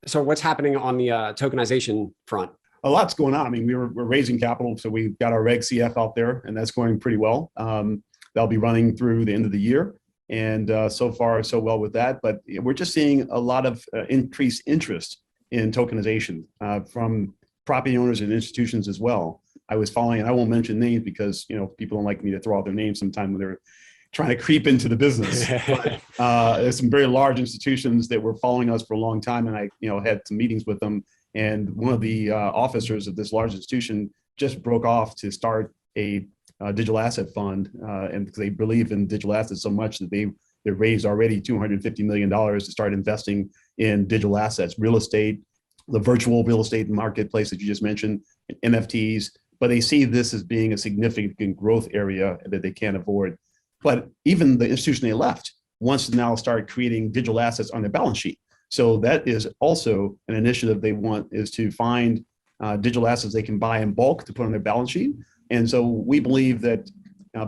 So what's happening on the tokenization front? A lot's going on. I mean, we're raising capital, so we've got our Reg CF out there, and that's going pretty well. That'll be running through the end of the year, and so far so well with that. But we're just seeing a lot of increased interest in tokenization from property owners and institutions as well. I was following, and I won't mention names because people don't like me to throw out their names sometime when they're trying to creep into the business. But there's some very large institutions that were following us for a long time, and I had some meetings with them. And one of the officers of this large institution just broke off to start a digital asset fund, and because they believe in digital assets so much that they raised already $250 million to start investing in digital assets, real estate, the virtual real estate marketplace that you just mentioned, NFTs. But they see this as being a significant growth area that they can't avoid. But even the institution they left wants to now start creating digital assets on their balance sheet. So that is also an initiative they want, is to find digital assets they can buy in bulk to put on their balance sheet. And so we believe that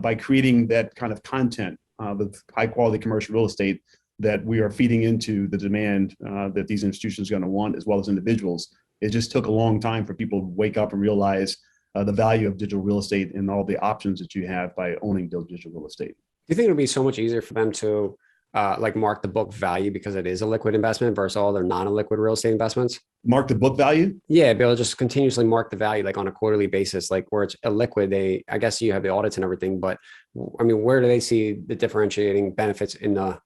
by creating that kind of content with high quality commercial real estate, that we are feeding into the demand that these institutions are going to want, as well as individuals. It just took a long time for people to wake up and realize the value of digital real estate and all the options that you have by owning digital real estate. Do you think it would be so much easier for them to mark the book value because it is a liquid investment versus all their non-liquid real estate investments? Mark the book value? Yeah, be able to just continuously mark the value like on a quarterly basis, like where it's illiquid. I guess you have the audits and everything, but I mean, where do they see the differentiating benefits in the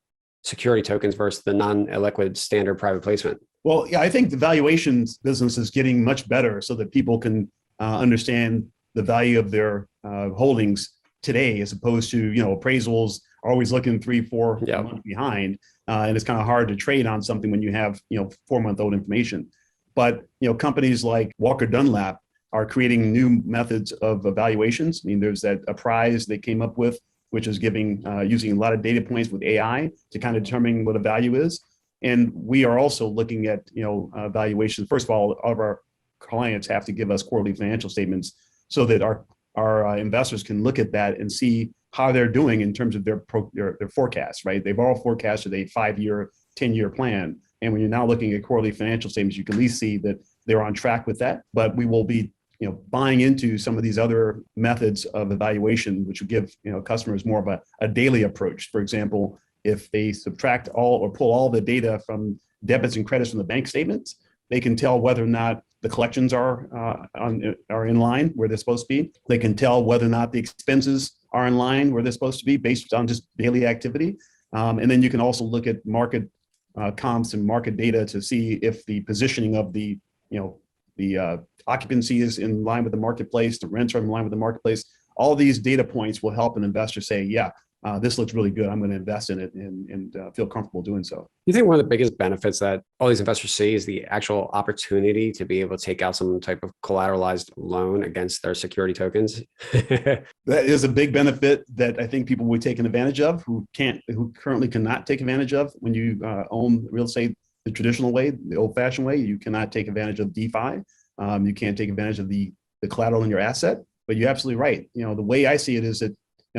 security tokens versus the non-illiquid standard private placement? Well, yeah, I think the valuations business is getting much better so that people can understand the value of their holdings today, as opposed to, appraisals are always looking 3-4 months behind. And it's kind of hard to trade on something when you have, 4-month-old information. But, companies like Walker Dunlap are creating new methods of evaluations. I mean, there's that Apprise they came up with, which is giving, using a lot of data points with AI to kind of determine what a value is. And we are also looking at, valuations. First of all of our clients have to give us quarterly financial statements so that our investors can look at that and see how they're doing in terms of their forecasts, right? They've all forecasted a 5-year, 10-year plan. And when you're now looking at quarterly financial statements, you can at least see that they're on track with that. But we will be, buying into some of these other methods of evaluation, which will give, customers more of a daily approach. For example, if they subtract all or pull all the data from debits and credits from the bank statements, they can tell whether or not the collections are in line where they're supposed to be. They can tell whether or not the expenses are in line where they're supposed to be based on just daily activity. And then you can also look at market comps and market data to see if the positioning of the occupancy is in line with the marketplace, the rents are in line with the marketplace. All these data points will help an investor say, yeah, this looks really good. I'm going to invest in it and feel comfortable doing so. You think one of the biggest benefits that all these investors see is the actual opportunity to be able to take out some type of collateralized loan against their security tokens? That is a big benefit that I think people would take advantage of who currently cannot take advantage of. When you own real estate the traditional way, the old-fashioned way, you cannot take advantage of DeFi. You can't take advantage of the collateral in your asset. But you're absolutely right. The way I see it is that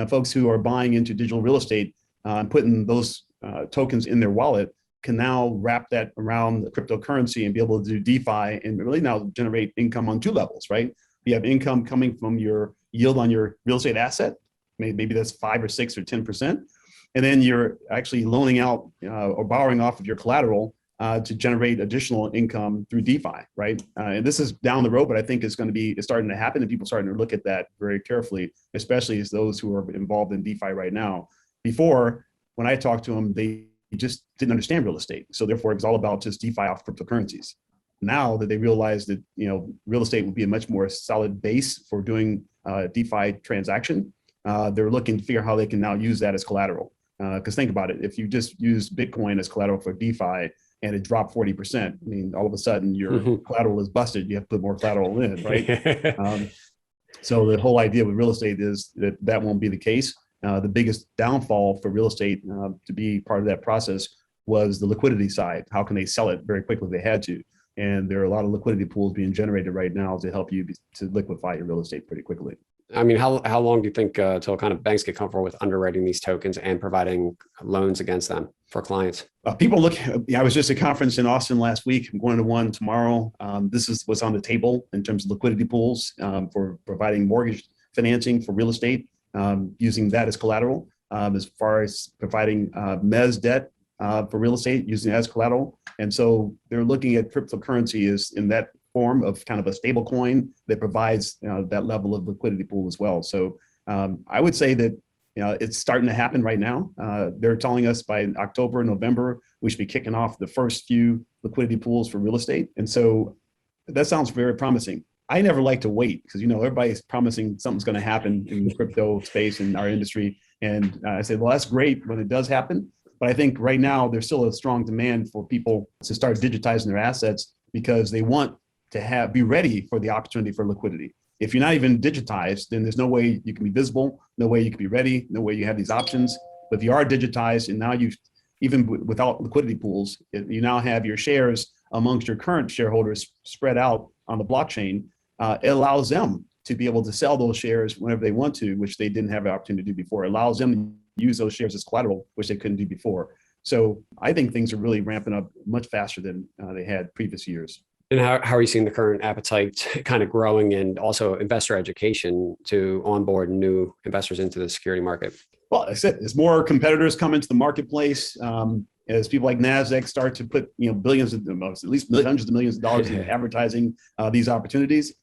folks who are buying into digital real estate and putting those tokens in their wallet can now wrap that around the cryptocurrency and be able to do DeFi and really now generate income on two levels, right? You have income coming from your yield on your real estate asset. Maybe that's 5 or 6 or 10%. And then you're actually loaning out or borrowing off of your collateral to generate additional income through DeFi, right? And this is down the road, but I think it's starting to happen, and people starting to look at that very carefully, especially as those who are involved in DeFi right now. Before, when I talked to them, they just didn't understand real estate. So therefore, it was all about just DeFi off cryptocurrencies. Now that they realize that real estate would be a much more solid base for doing DeFi transaction, they're looking to figure out how they can now use that as collateral. Because think about it, if you just use Bitcoin as collateral for DeFi, and it dropped 40%. I mean, all of a sudden your collateral is busted. You have to put more collateral in, right? So the whole idea with real estate is that won't be the case. The biggest downfall for real estate to be part of that process was the liquidity side. How can they sell it very quickly if they had to? And there are a lot of liquidity pools being generated right now to help you to liquefy your real estate pretty quickly. I mean, how long do you think till kind of banks get comfortable with underwriting these tokens and providing loans against them for clients? People look. I was just at a conference in Austin last week. I'm going to one tomorrow. This is what's on the table in terms of liquidity pools for providing mortgage financing for real estate, using that as collateral. As far as providing mezz debt for real estate, using it as collateral. And so they're looking at cryptocurrency as in that form of kind of a stable coin that provides that level of liquidity pool as well. So I would say that it's starting to happen right now. They're telling us by October, November, we should be kicking off the first few liquidity pools for real estate. And so that sounds very promising. I never like to wait because, everybody's promising something's going to happen in the crypto space in our industry. And I said, well, that's great when it does happen. But I think right now there's still a strong demand for people to start digitizing their assets because they want to be ready for the opportunity for liquidity. If you're not even digitized, then there's no way you can be visible, no way you can be ready, no way you have these options. But if you are digitized and now even without liquidity pools, you now have your shares amongst your current shareholders spread out on the blockchain, it allows them to be able to sell those shares whenever they want to, which they didn't have the opportunity to do before. It allows them to use those shares as collateral, which they couldn't do before. So I think things are really ramping up much faster than they had previous years. And how are you seeing the current appetite kind of growing and also investor education to onboard new investors into the security market? Well, I said, as more competitors come into the marketplace, as people like NASDAQ start to put billions of, at least hundreds of millions of dollars in advertising these opportunities,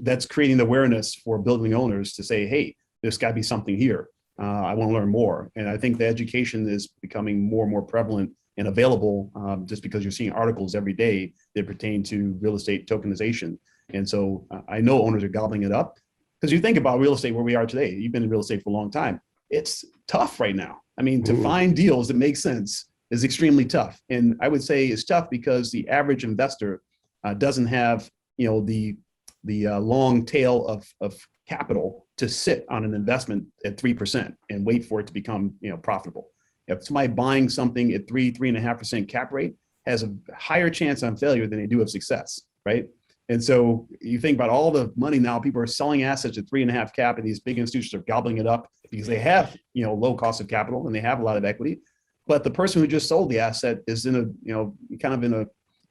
that's creating the awareness for building owners to say, hey, there's got to be something here. I want to learn more. And I think the education is becoming more and more prevalent and available just because you're seeing articles every day that pertain to real estate tokenization. And so I know owners are gobbling it up because you think about real estate where we are today. You've been in real estate for a long time. It's tough right now. I mean, to find deals that make sense is extremely tough. And I would say it's tough because the average investor doesn't have, the long tail of capital to sit on an investment at 3% and wait for it to become, profitable. If somebody buying something at 3.5% cap rate has a higher chance on failure than they do of success, right? And so you think about all the money now, people are selling assets at 3.5 cap, and these big institutions are gobbling it up because they have, low cost of capital and they have a lot of equity. But the person who just sold the asset is in a,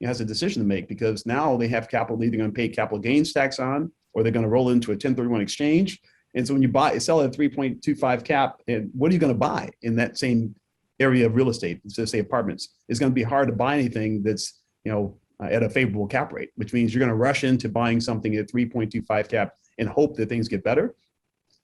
has a decision to make because now they have capital they're either going to pay capital gains tax on, or they're going to roll into a 1031 exchange. And so when you sell at 3.25 cap, and what are you going to buy in that same area of real estate, so say apartments? It's going to be hard to buy anything that's, at a favorable cap rate, which means you're going to rush into buying something at 3.25 cap and hope that things get better.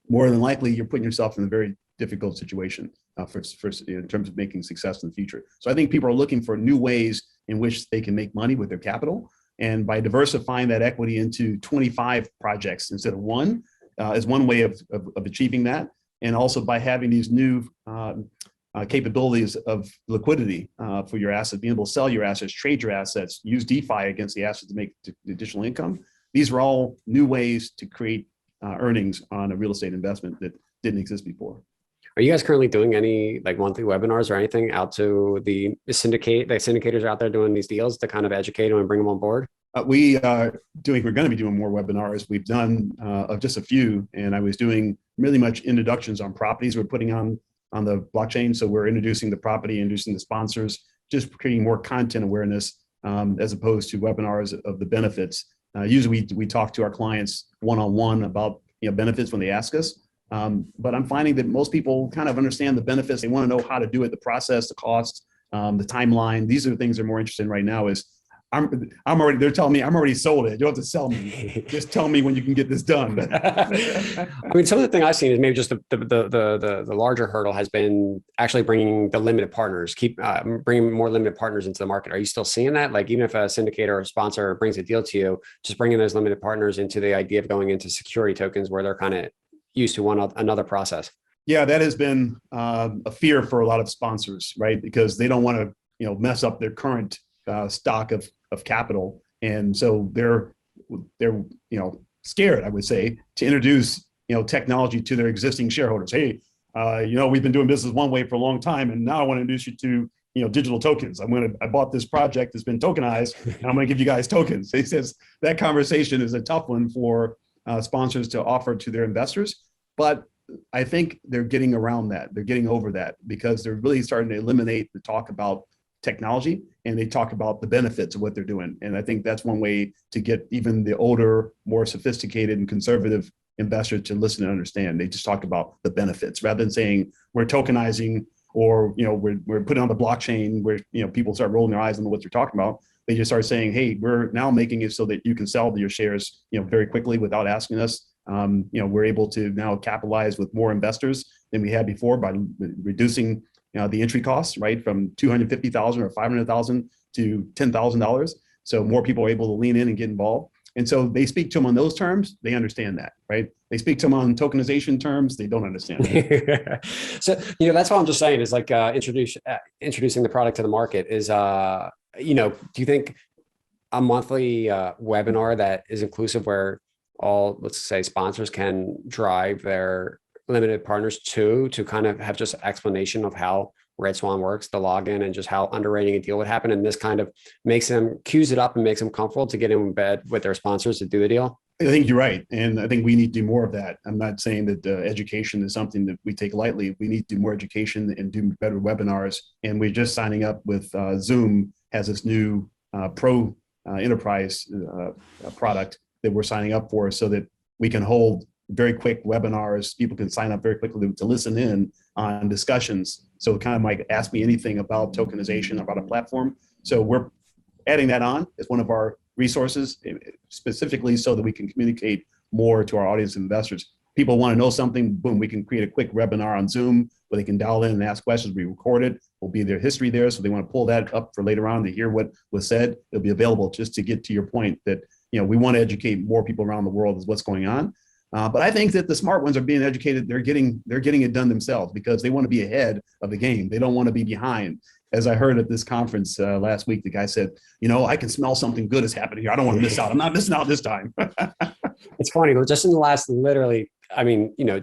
More than likely, you're putting yourself in a very difficult situation in terms of making success in the future. So I think people are looking for new ways in which they can make money with their capital. And by diversifying that equity into 25 projects instead of one is one way of achieving that. And also by having these new capabilities of liquidity for your assets, being able to sell your assets, trade your assets, use DeFi against the assets to make additional income. These are all new ways to create earnings on a real estate investment that didn't exist before. Are you guys currently doing any like monthly webinars or anything out to the syndicators out there doing these deals to kind of educate them and bring them on board? We're going to be doing more webinars. We've done just a few, and I was doing really much introductions on properties we're putting on the blockchain. So we're introducing the property, introducing the sponsors, just creating more content awareness as opposed to webinars of the benefits. Usually we talk to our clients one-on-one about benefits when they ask us. But I'm finding that most people kind of understand the benefits. They want to know how to do it, the process, the costs, the timeline. These are the things they're more interested in right now. They're telling me I'm already sold it. You don't have to sell me. Just tell me when you can get this done. I mean, some of the thing I've seen is maybe just the larger hurdle has been actually bringing the limited partners, bringing more limited partners into the market. Are you still seeing that? Like even if a syndicator or a sponsor brings a deal to you, just bringing those limited partners into the idea of going into security tokens where they're kind of used to another process. Yeah, that has been a fear for a lot of sponsors, right? Because they don't want to mess up their current stock of capital, and so they're scared, I would say, to introduce technology to their existing shareholders. Hey, we've been doing business one way for a long time, and now I want to introduce you to digital tokens. I bought this project that's been tokenized, and I'm going to give you guys tokens. He says that conversation is a tough one for sponsors to offer to their investors. But I think they're getting around that. They're getting over that because they're really starting to eliminate the talk about technology, and they talk about the benefits of what they're doing. And I think that's one way to get even the older, more sophisticated and conservative investors to listen and understand. They just talk about the benefits rather than saying we're tokenizing or we're putting on the blockchain where people start rolling their eyes on what they're talking about. They just start saying, hey, we're now making it so that you can sell your shares very quickly without asking us. We're able to now capitalize with more investors than we had before by reducing the entry costs, right, from $250,000 or $500,000 to $10,000. So more people are able to lean in and get involved. And so they speak to them on those terms. They understand that, right? They speak to them on tokenization terms. They don't understand that. So, that's what I'm just saying is like introducing the product to the market is, do you think a monthly webinar that is inclusive where all, let's say, sponsors can drive their limited partners to kind of have just explanation of how RedSwan works, the login, and just how underwriting a deal would happen. And this kind of cues it up and makes them comfortable to get in bed with their sponsors to do the deal? I think you're right. And I think we need to do more of that. I'm not saying that education is something that we take lightly. We need to do more education and do better webinars. And we're just signing up with Zoom has this new pro enterprise product that we're signing up for so that we can hold very quick webinars. People can sign up very quickly to listen in on discussions. So kind of like ask me anything about tokenization, about a platform. So we're adding that on as one of our resources, specifically so that we can communicate more to our audience and investors. People want to know something, boom, we can create a quick webinar on Zoom where they can dial in and ask questions. We record it. Will be their history there. So they want to pull that up for later on to hear what was said. It'll be available just to get to your point that, we want to educate more people around the world as what's going on. But I think that the smart ones are being educated. They're getting it done themselves because they want to be ahead of the game. They don't want to be behind. As I heard at this conference last week, the guy said, I can smell something good is happening here. I don't want to miss out. I'm not missing out this time. It's funny, just in the last the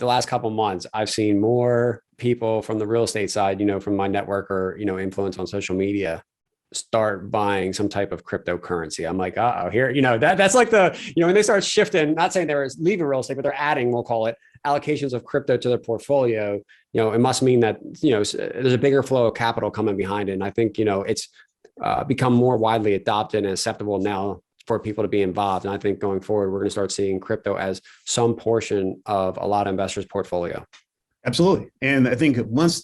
last couple of months, I've seen more people from the real estate side, from my network or, influence on social media, start buying some type of cryptocurrency. I'm like, here, that's like when they start shifting, not saying they're leaving real estate, but they're adding, we'll call it, allocations of crypto to their portfolio. It must mean that, there's a bigger flow of capital coming behind it. And I think, it's become more widely adopted and acceptable now for people to be involved. And I think going forward, we're going to start seeing crypto as some portion of a lot of investors' portfolio. Absolutely. And I think that's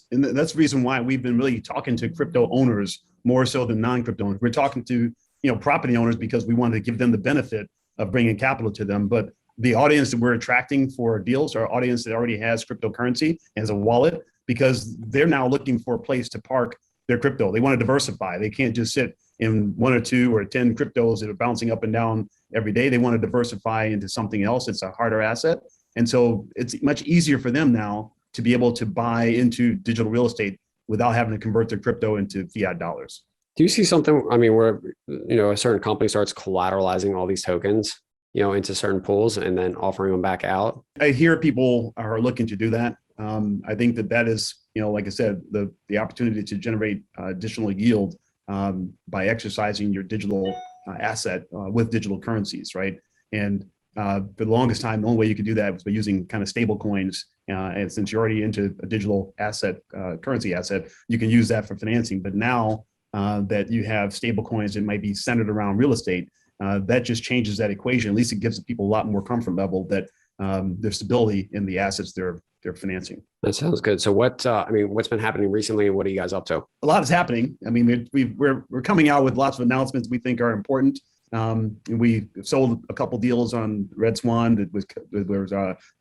the reason why we've been really talking to crypto owners more so than non-crypto owners. We're talking to, property owners because we wanted to give them the benefit of bringing capital to them. But the audience that we're attracting for deals are audience that already has cryptocurrency as a wallet because they're now looking for a place to park their crypto. They want to diversify. They can't just sit in 1 or 2 or 10 cryptos that are bouncing up and down every day. They want to diversify into something else. It's a harder asset. And so it's much easier for them now to be able to buy into digital real estate without having to convert their crypto into fiat dollars. Do you see something, where, a certain company starts collateralizing all these tokens, into certain pools and then offering them back out? I hear people are looking to do that. I think that is, like I said, the opportunity to generate additional yield by exercising your digital asset with digital currencies, right? And for the longest time, the only way you could do that was by using kind of stable coins. And since you're already into a digital asset, currency asset, you can use that for financing. But now that you have stable coins that might be centered around real estate, that just changes that equation. At least it gives people a lot more comfort level that there's stability in the assets they're financing. That sounds good. So what's been happening recently? What are you guys up to? A lot is happening. We're coming out with lots of announcements we think are important. We sold a couple deals on RedSwan that was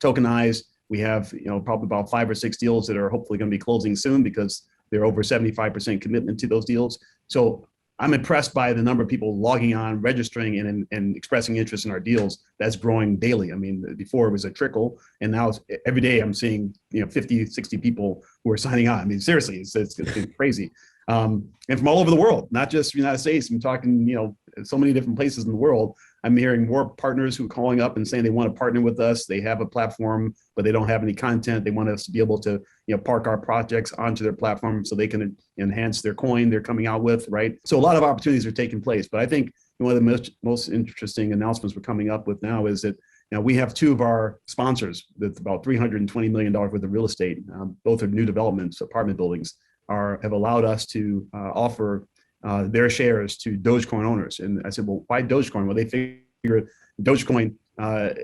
tokenized. We have, probably about 5 or 6 deals that are hopefully going to be closing soon because they're over 75% commitment to those deals. So I'm impressed by the number of people logging on, registering, and expressing interest in our deals. That's growing daily. Before it was a trickle, and now every day I'm seeing 50, 60 people who are signing on. Seriously, it's crazy. And from all over the world, not just the United States. I'm talking, so many different places in the world. I'm hearing more partners who are calling up and saying they want to partner with us. They have a platform, but they don't have any content. They want us to be able to, park our projects onto their platform so they can enhance their coin they're coming out with, right? So a lot of opportunities are taking place. But I think one of the most interesting announcements we're coming up with now is that Now, we have two of our sponsors that's about $320 million worth of real estate. Both are new developments, apartment buildings, have allowed us to offer their shares to Dogecoin owners. And I said, well, why Dogecoin? Well, they figure Dogecoin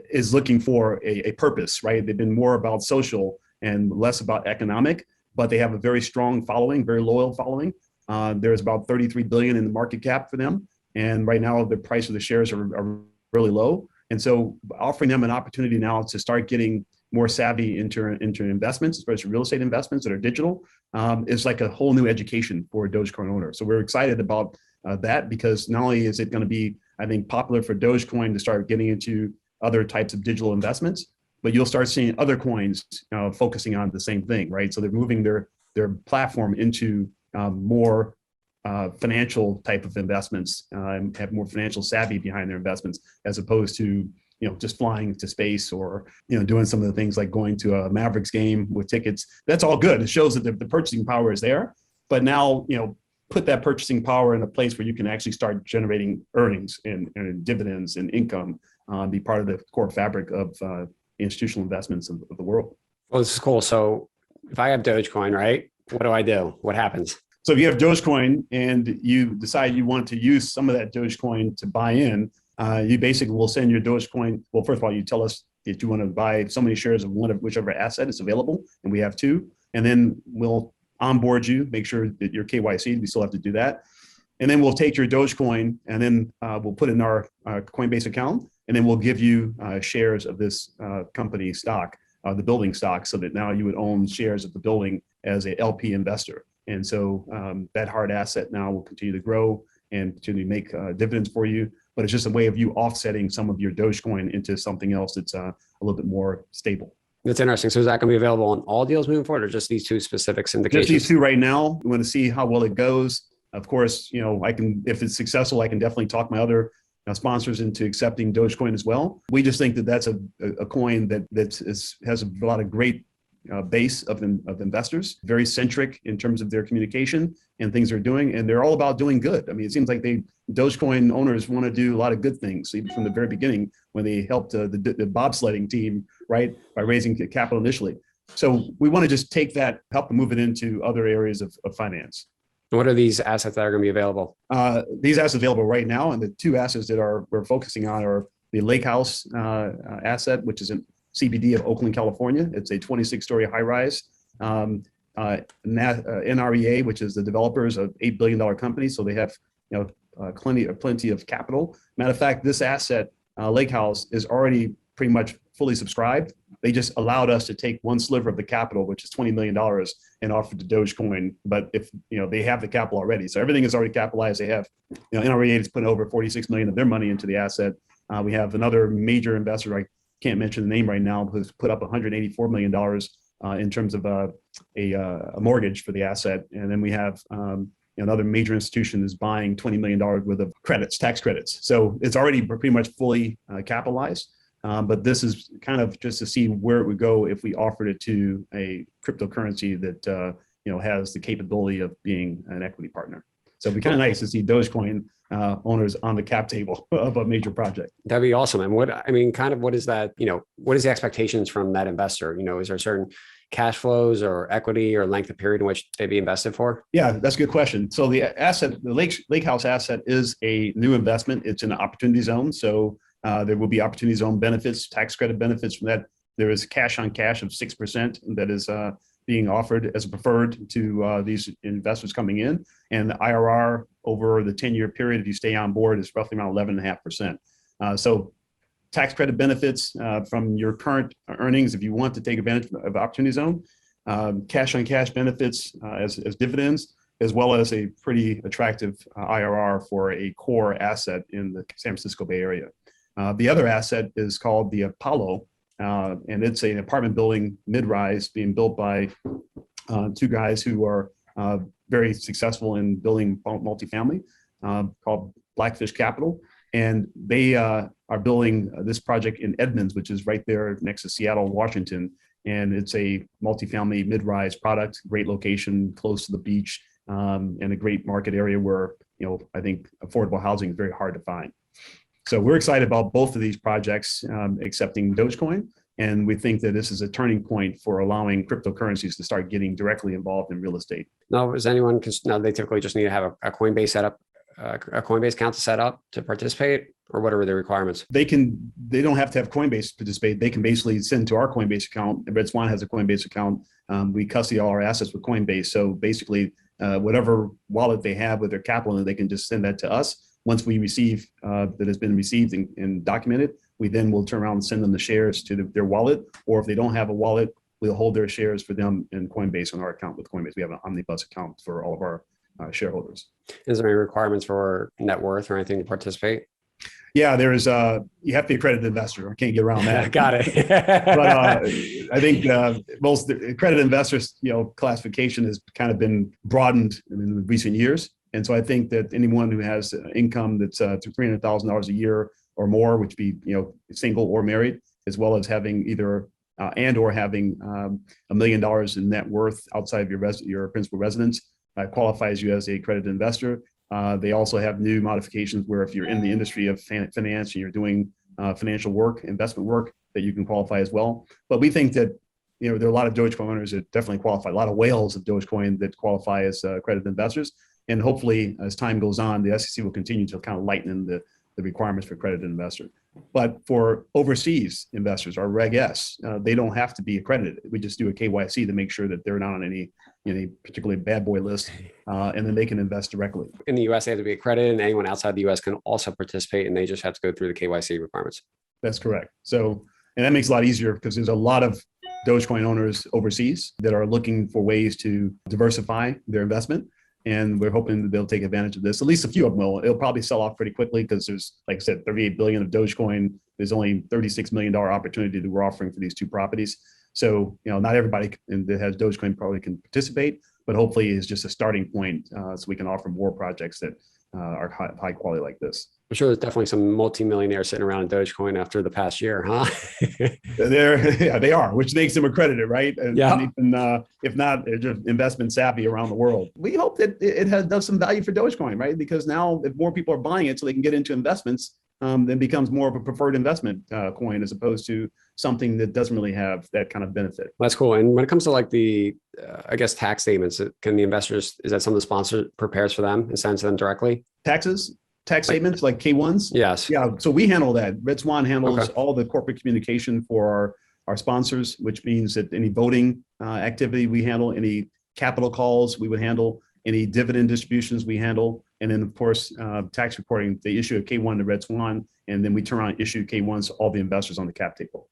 is looking for a purpose, right? They've been more about social and less about economic, but they have a very strong following, very loyal following. There's about 33 billion in the market cap for them. And right now the price of the shares are really low. And so offering them an opportunity now to start getting more savvy into investments, especially real estate investments that are digital, is like a whole new education for a Dogecoin owner. So we're excited about that, because not only is it going to be, I think, popular for Dogecoin to start getting into other types of digital investments, but you'll start seeing other coins focusing on the same thing, right? So they're moving their platform into more financial type of investments, and have more financial savvy behind their investments, as opposed to just flying to space, or doing some of the things like going to a Mavericks game with tickets. That's all good. It shows that the purchasing power is there, but now put that purchasing power in a place where you can actually start generating earnings and dividends and income, be part of the core fabric of institutional investments of the world. Well, this is cool. So if I have Dogecoin, right, what do I do? What happens? So if you have Dogecoin and you decide you want to use some of that Dogecoin to buy in, you basically will send your Dogecoin. Well, first of all, you tell us that you want to buy so many shares of one of whichever asset is available, and we have two. And then we'll onboard you, make sure that you're KYC. We still have to do that. And then we'll take your Dogecoin, and then we'll put it in our Coinbase account, and then we'll give you shares of this company stock, the building stock, so that now you would own shares of the building as a LP investor. And so that hard asset now will continue to grow and continue to make dividends for you. But it's just a way of you offsetting some of your Dogecoin into something else that's a little bit more stable. That's interesting. So is that going to be available on all deals moving forward, or just these two specific syndications? Just these two right now. We want to see how well it goes. Of course, I can, if it's successful, I can definitely talk my other sponsors into accepting Dogecoin as well. We just think that that's a coin that has a lot of great base of investors, very centric in terms of their communication and things they're doing, and they're all about doing good. I mean, it seems like Dogecoin owners want to do a lot of good things, even from the very beginning when they helped the bobsledding team, right, by raising capital initially. So we want to just take that, help move it into other areas of finance. What are these assets that are going to be available? These assets available right now, and the two assets that we're focusing on are the Lake House asset, which is in CBD of Oakland, California. It's a 26-story high-rise. NREA, which is the developers of $8 billion company, so they have plenty of capital. Matter of fact, this asset, Lake House, is already pretty much fully subscribed. They just allowed us to take one sliver of the capital, which is $20 million, and offer to Dogecoin. But if they have the capital already, so everything is already capitalized. They have, NREA has put over $46 million of their money into the asset. We have another major investor, I can't mention the name right now, who's put up $184 million in terms of a mortgage for the asset. And then we have another major institution is buying $20 million worth of tax credits. So it's already pretty much fully capitalized. But this is kind of just to see where it would go if we offered it to a cryptocurrency that has the capability of being an equity partner. So it'd be kind of nice to see Dogecoin owners on the cap table of a major project. That'd be awesome. And what is that, what is the expectations from that investor? Is there certain cash flows or equity or length of period in which they'd be invested for? Yeah, that's a good question. So the Lake House asset is a new investment. It's in an opportunity zone. So there will be opportunity zone benefits, tax credit benefits from that. There is cash on cash of 6% that is being offered as a preferred to these investors coming in. And the IRR over the 10-year period, if you stay on board, is roughly around 11.5%. So tax credit benefits from your current earnings, if you want to take advantage of opportunity zone, cash on cash benefits as dividends, as well as a pretty attractive IRR for a core asset in the San Francisco Bay Area. The other asset is called the Apollo, and it's an apartment building mid-rise being built by two guys who are very successful in building multifamily, called Blackfish Capital. And they are building this project in Edmonds, which is right there next to Seattle, Washington. And it's a multifamily mid-rise product, great location, close to the beach, and a great market area where, I think affordable housing is very hard to find. So we're excited about both of these projects accepting Dogecoin. And we think that this is a turning point for allowing cryptocurrencies to start getting directly involved in real estate. No, is anyone, because now they typically just need to have a Coinbase setup, a Coinbase account to set up to participate, or what are the requirements? They don't have to have Coinbase participate. They can basically send to our Coinbase account. RedSwan has a Coinbase account. We custody all our assets with Coinbase. So basically, whatever wallet they have with their capital, they can just send that to us. Once we receive that has been received and documented, we then will turn around and send them the shares to their wallet. Or if they don't have a wallet, we'll hold their shares for them in Coinbase on our account with Coinbase. We have an omnibus account for all of our shareholders. Is there any requirements for net worth or anything to participate? Yeah, there is. You have to be a accredited investor. I can't get around that. Got it. But I think most accredited investors, classification has kind of been broadened in recent years. And so I think that anyone who has income that's $300,000 a year or more, which be single or married, as well as having either or having $1 million in net worth outside of your principal residence, qualifies you as a accredited investor. They also have new modifications where if you're in the industry of finance and you're doing financial work, investment work, that you can qualify as well. But we think that there are a lot of Dogecoin owners that definitely qualify, a lot of whales of Dogecoin that qualify as accredited investors. And hopefully, as time goes on, the SEC will continue to kind of lighten the requirements for accredited investor. But for overseas investors, our Reg S, they don't have to be accredited. We just do a KYC to make sure that they're not on any particularly bad boy list, and then they can invest directly. In the US, they have to be accredited, and anyone outside the US can also participate, and they just have to go through the KYC requirements. That's correct. So, and that makes it a lot easier because there's a lot of Dogecoin owners overseas that are looking for ways to diversify their investment. And we're hoping that they'll take advantage of this. At least a few of them will. It'll probably sell off pretty quickly because there's, like I said, 38 billion of Dogecoin. There's only $36 million opportunity that we're offering for these two properties. So, not everybody that has Dogecoin probably can participate, but hopefully it's just a starting point so we can offer more projects that are high quality like this. I'm sure there's definitely some multimillionaires sitting around in Dogecoin after the past year, huh? They are, which makes them accredited, right? And yeah. even, if not, they're just investment savvy around the world. We hope that it has done some value for Dogecoin, right? Because now if more people are buying it so they can get into investments, then becomes more of a preferred investment coin as opposed to something that doesn't really have that kind of benefit. That's cool. And when it comes to like the, tax statements, can the investors, is that something the sponsor prepares for them and sends to them directly? Tax statements like K1s? Yes. Yeah. So we handle that. RedSwan handles all the corporate communication for our sponsors, which means that any voting activity we handle, any capital calls we would handle, any dividend distributions we handle. And then, of course, tax reporting, they issue a K1 to RedSwan, and then we turn around and issue K1s to all the investors on the cap table.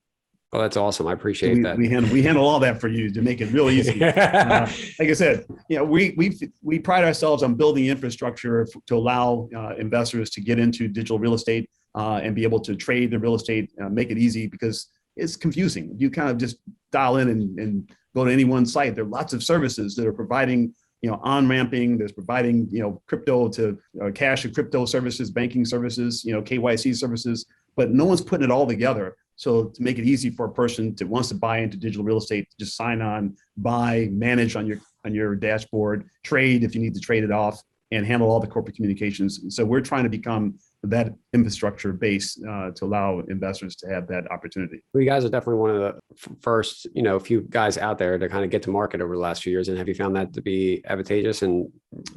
Oh, that's awesome. I appreciate that. We handle all that for you to make it real easy. Like I said, we pride ourselves on building infrastructure to allow investors to get into digital real estate and be able to trade the real estate, make it easy because it's confusing. You kind of just dial in and go to any one site. There are lots of services that are providing on-ramping, there's providing, crypto to cash and crypto services, banking services, KYC services, but no one's putting it all together. So to make it easy for a person that wants to buy into digital real estate, just sign on, buy, manage on your dashboard, trade if you need to trade it off, and handle all the corporate communications. So we're trying to become that infrastructure base to allow investors to have that opportunity. Well, you guys are definitely one of the first, few guys out there to kind of get to market over the last few years. And have you found that to be advantageous and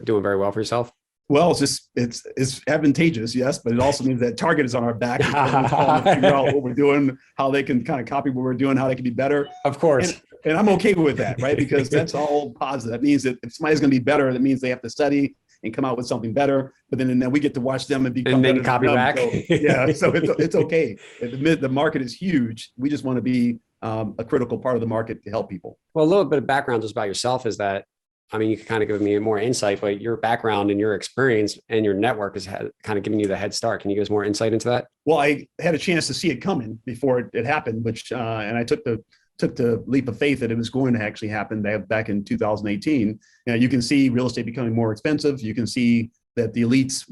doing very well for yourself? Well, it's advantageous, yes, but it also means that Target is on our back to figure out what we're doing, how they can kind of copy what we're doing, how they can be better. Of course. And I'm okay with that, right? Because that's all positive. That means that if somebody's going to be better, that means they have to study and come out with something better. But then we get to watch them and become and better. And copy back. So, yeah, so it's okay. The market is huge. We just want to be a critical part of the market to help people. Well, a little bit of background just about yourself is that, you can kind of give me more insight, but your background and your experience and your network is kind of giving you the head start. Can you give us more insight into that? Well, I had a chance to see it coming before it happened, which and I took the leap of faith that it was going to actually happen back in 2018. You can see real estate becoming more expensive. You can see that the elites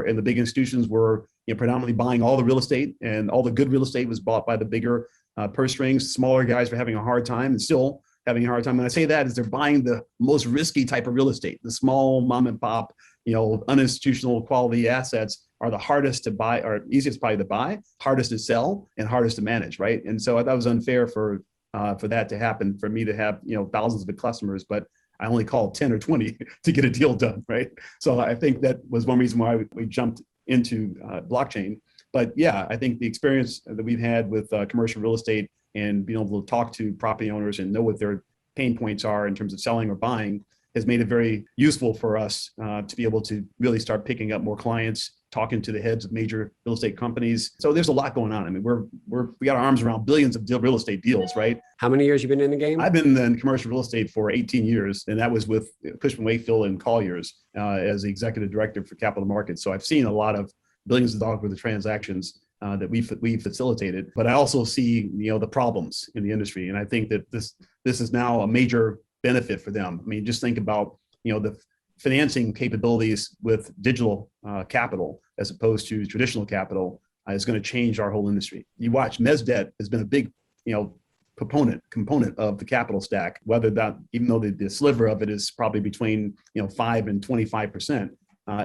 and the big institutions were predominantly buying all the real estate, and all the good real estate was bought by the bigger purse strings. Smaller guys were having a hard time and still having a hard time. When I say that is they're buying the most risky type of real estate, the small mom and pop, uninstitutional quality assets are the hardest to buy, or easiest probably to buy, hardest to sell, and hardest to manage, right? And so I thought it was unfair for that to happen, for me to have thousands of customers, but I only called 10 or 20 to get a deal done, right? So I think that was one reason why we jumped into blockchain. But yeah, I think the experience that we've had with commercial real estate and being able to talk to property owners and know what their pain points are in terms of selling or buying has made it very useful for us to be able to really start picking up more clients, talking to the heads of major real estate companies. So there's a lot going on. I mean, we got our arms around billions of real estate deals, right? How many years you been in the game? I've been in commercial real estate for 18 years, and that was with Cushman Wakefield and Colliers as the executive director for capital markets. So I've seen a lot of billions of dollars worth of transactions that we facilitated. But I also see the problems in the industry, and I think that this is now a major benefit for them. I mean, just think about the financing capabilities with digital capital as opposed to traditional capital is going to change our whole industry. You watch, mezz debt has been a big component of the capital stack, whether that, even though the sliver of it is probably between 5 and 25%,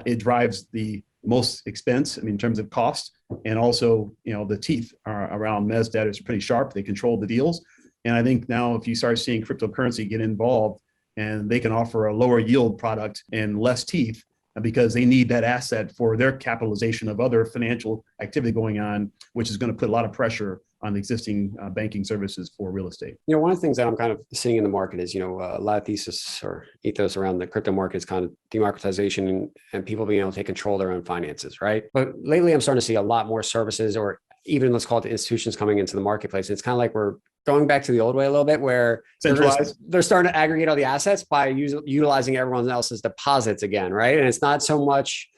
it drives the most expense, in terms of cost, and also the teeth around mezz debt is pretty sharp. They control the deals. And I think now if you start seeing cryptocurrency get involved and they can offer a lower yield product and less teeth because they need that asset for their capitalization of other financial activity going on, which is going to put a lot of pressure on the existing banking services for real estate. One of the things that I'm kind of seeing in the market is, a lot of thesis or ethos around the crypto market is kind of democratization and people being able to take control of their own finances, right? But lately I'm starting to see a lot more services, or even let's call it the institutions, coming into the marketplace. It's kind of like we're going back to the old way a little bit, where they're starting to aggregate all the assets by utilizing everyone else's deposits again, right? And it's not so much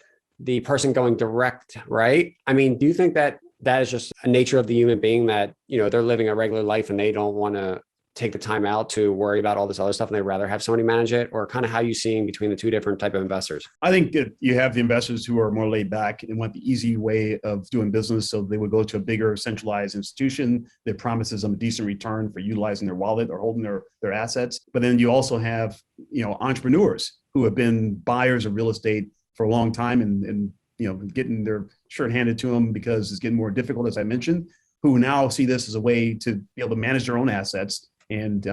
the person going direct, right? I mean, do you think that is just a nature of the human being, that, they're living a regular life and they don't want to take the time out to worry about all this other stuff and they'd rather have somebody manage it? Or kind of how you seeing between the two different type of investors? I think that you have the investors who are more laid back and want the easy way of doing business. So they would go to a bigger centralized institution that promises them a decent return for utilizing their wallet or holding their assets. But then you also have, entrepreneurs who have been buyers of real estate for a long time and getting their shirt handed to them because it's getting more difficult, as I mentioned, who now see this as a way to be able to manage their own assets and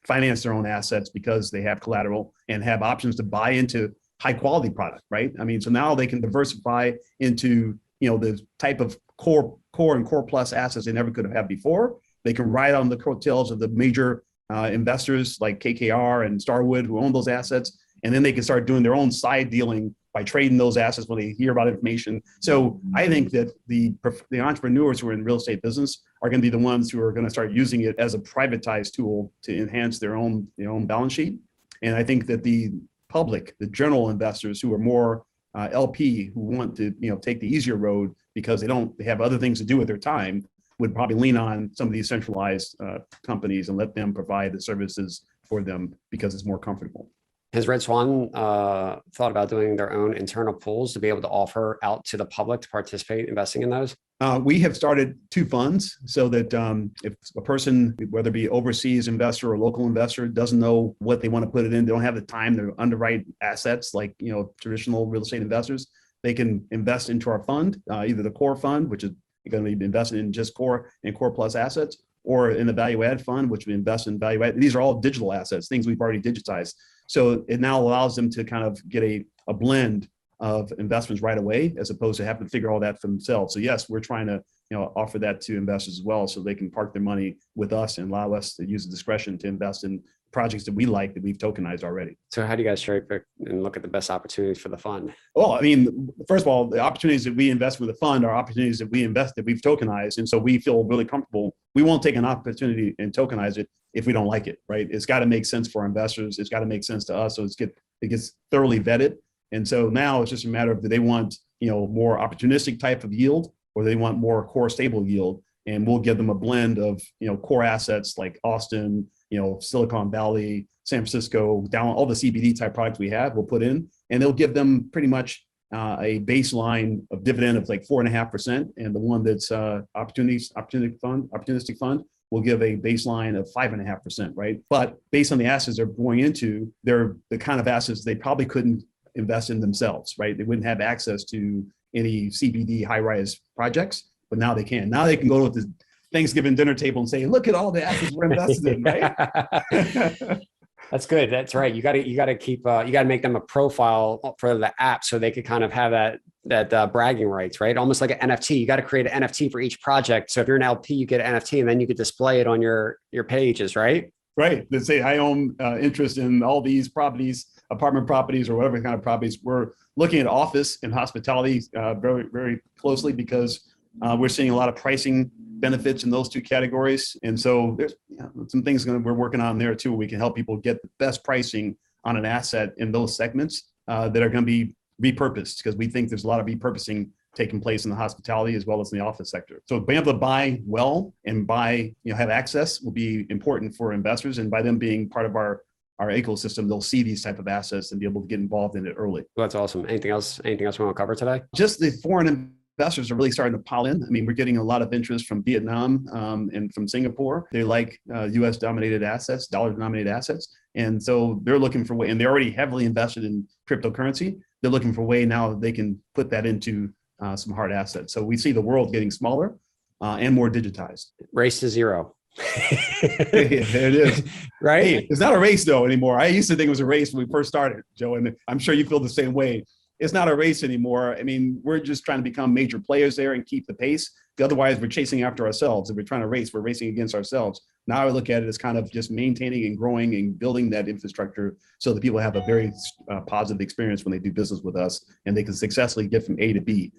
finance their own assets because they have collateral and have options to buy into high quality product, right? I mean, so now they can diversify into, the type of core and core plus assets they never could have had before. They can ride on the coattails of the major investors like KKR and Starwood who own those assets. And then they can start doing their own side dealing by trading those assets when they hear about information. So I think that the entrepreneurs who are in the real estate business are going to be the ones who are going to start using it as a privatized tool to enhance their own balance sheet. And I think that the public, the general investors who are more LP, who want to take the easier road because they have other things to do with their time, would probably lean on some of these centralized companies and let them provide the services for them because it's more comfortable. Has RedSwan thought about doing their own internal pools to be able to offer out to the public to participate investing in those? We have started 2 funds so that if a person, whether it be overseas investor or local investor, doesn't know what they want to put it in, they don't have the time to underwrite assets like traditional real estate investors, they can invest into our fund, either the core fund, which is going to be invested in just core and core plus assets, or in the value add fund, which we invest in value add. These are all digital assets, things we've already digitized. So it now allows them to kind of get a blend of investments right away, as opposed to having to figure all that for themselves. So yes, we're trying to offer that to investors as well, so they can park their money with us and allow us to use the discretion to invest in projects that we like, that we've tokenized already. So how do you guys cherry pick and look at the best opportunities for the fund? Well, I mean, first of all, the opportunities that we invest with the fund are opportunities that we've tokenized. And so we feel really comfortable. We won't take an opportunity and tokenize it if we don't like it, right? It's got to make sense for our investors. It's got to make sense to us. So it gets thoroughly vetted. And so now it's just a matter of, do they want, more opportunistic type of yield, or they want more core stable yield? And we'll give them a blend of, core assets like Austin, Silicon Valley, San Francisco, down all the CBD type products we have, we'll put in, and they'll give them pretty much a baseline of dividend of like 4.5%. And the one that's opportunistic fund will give a baseline of 5.5%, right? But based on the assets they're going into, they're the kind of assets they probably couldn't invest in themselves, right? They wouldn't have access to, any CBD high-rise projects, but now they can. Now they can go to the Thanksgiving dinner table and say, look at all the assets we're invested in, right? That's good. That's right. You got to keep, you got to make them a profile for the app so they could kind of have that bragging rights, right? Almost like an NFT. You got to create an NFT for each project. So if you're an LP, you get an NFT and then you could display it on your pages, right? Right. They say I own interest in all these properties, apartment properties or whatever kind of properties. We're looking at office and hospitality very, very closely because we're seeing a lot of pricing benefits in those two categories. And so there's some things we're working on there too. We can help people get the best pricing on an asset in those segments that are going to be repurposed, because we think there's a lot of repurposing taking place in the hospitality as well as in the office sector. So being able to buy well and have access will be important for investors. And by them being part of our ecosystem, they'll see these type of assets and be able to get involved in it early. Well, that's awesome. Anything else we want to cover today? Just the foreign investors are really starting to pile in. I mean, we're getting a lot of interest from Vietnam and from Singapore. They like US dominated assets, dollar denominated assets. And so they're looking for way, and they're already heavily invested in cryptocurrency. They're looking for a way now that they can put that into some hard assets. So we see the world getting smaller and more digitized. Race to zero. It is. Right? Hey, it's not a race though anymore. I used to think it was a race when we first started, Joe, and I'm sure you feel the same way. It's not a race anymore. I mean, we're just trying to become major players there and keep the pace. Otherwise, we're chasing after ourselves. If we're trying to race, we're racing against ourselves. Now I look at it as kind of just maintaining and growing and building that infrastructure so that people have a very positive experience when they do business with us and they can successfully get from A to B.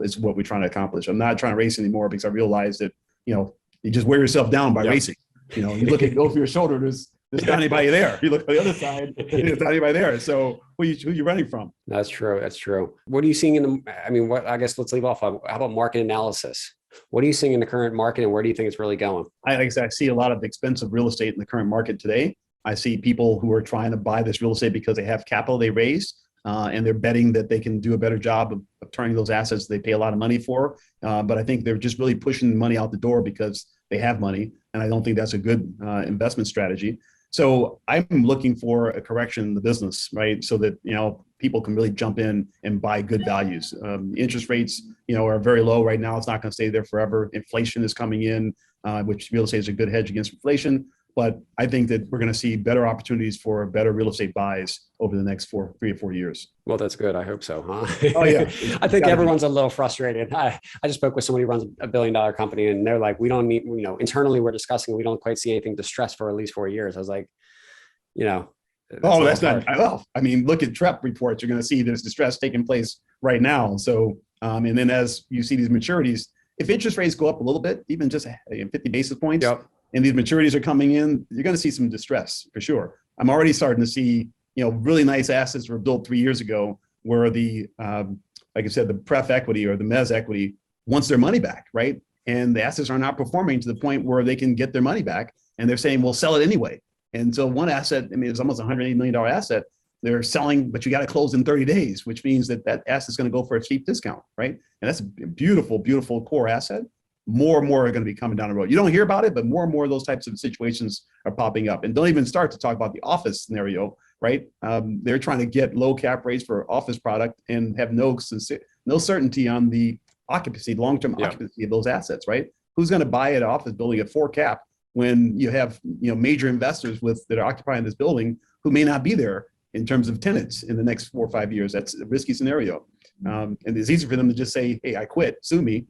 Is what we're trying to accomplish. I'm not trying to race anymore because I realize that, you just wear yourself down by racing. You look over your shoulder, there's not anybody there. You look on the other side, there's not anybody there. So who you running from? That's true. That's true. What are you seeing I guess let's leave off. How about market analysis? What are you seeing in the current market and where do you think it's really going? I see a lot of expensive real estate in the current market today. I see people who are trying to buy this real estate because they have capital they raised. And they're betting that they can do a better job of turning those assets they pay a lot of money for. But I think they're just really pushing money out the door because they have money. And I don't think that's a good investment strategy. So I'm looking for a correction in the business, right? So that, people can really jump in and buy good values. Interest rates, are very low right now. It's not going to stay there forever. Inflation is coming in, which real estate is a good hedge against inflation. But I think that we're going to see better opportunities for better real estate buys over the next 3 or 4 years. Well, that's good. I hope so, huh? Oh, yeah. I think everyone's a little frustrated. I just spoke with somebody who runs $1 billion company and they're like, we don't need, internally we're discussing, we don't quite see anything distressed for at least 4 years. I was like, that's not, well, I mean, look at TREP reports. You're going to see there's distress taking place right now. So, and then as you see these maturities, if interest rates go up a little bit, even just 50 basis points, and these maturities are coming in, you're going to see some distress for sure. I'm already starting to see, really nice assets were built 3 years ago where the, like I said, the pref equity or the mezz equity wants their money back, right? And the assets are not performing to the point where they can get their money back. And they're saying, we'll sell it anyway. And so one asset, it's almost a $180 million asset. They're selling, but you got to close in 30 days, which means that asset's going to go for a cheap discount, right? And that's a beautiful, beautiful core asset. More and more are going to be coming down the road. You don't hear about it, but more and more of those types of situations are popping up. And don't even start to talk about the office scenario, right? They're trying to get low cap rates for office product and have no certainty on the occupancy, long-term occupancy of those assets, right? Who's going to buy an office building at 4 cap when you have major investors that are occupying this building who may not be there in terms of tenants in the next 4 or 5 years? That's a risky scenario. And it's easy for them to just say, hey, I quit, sue me.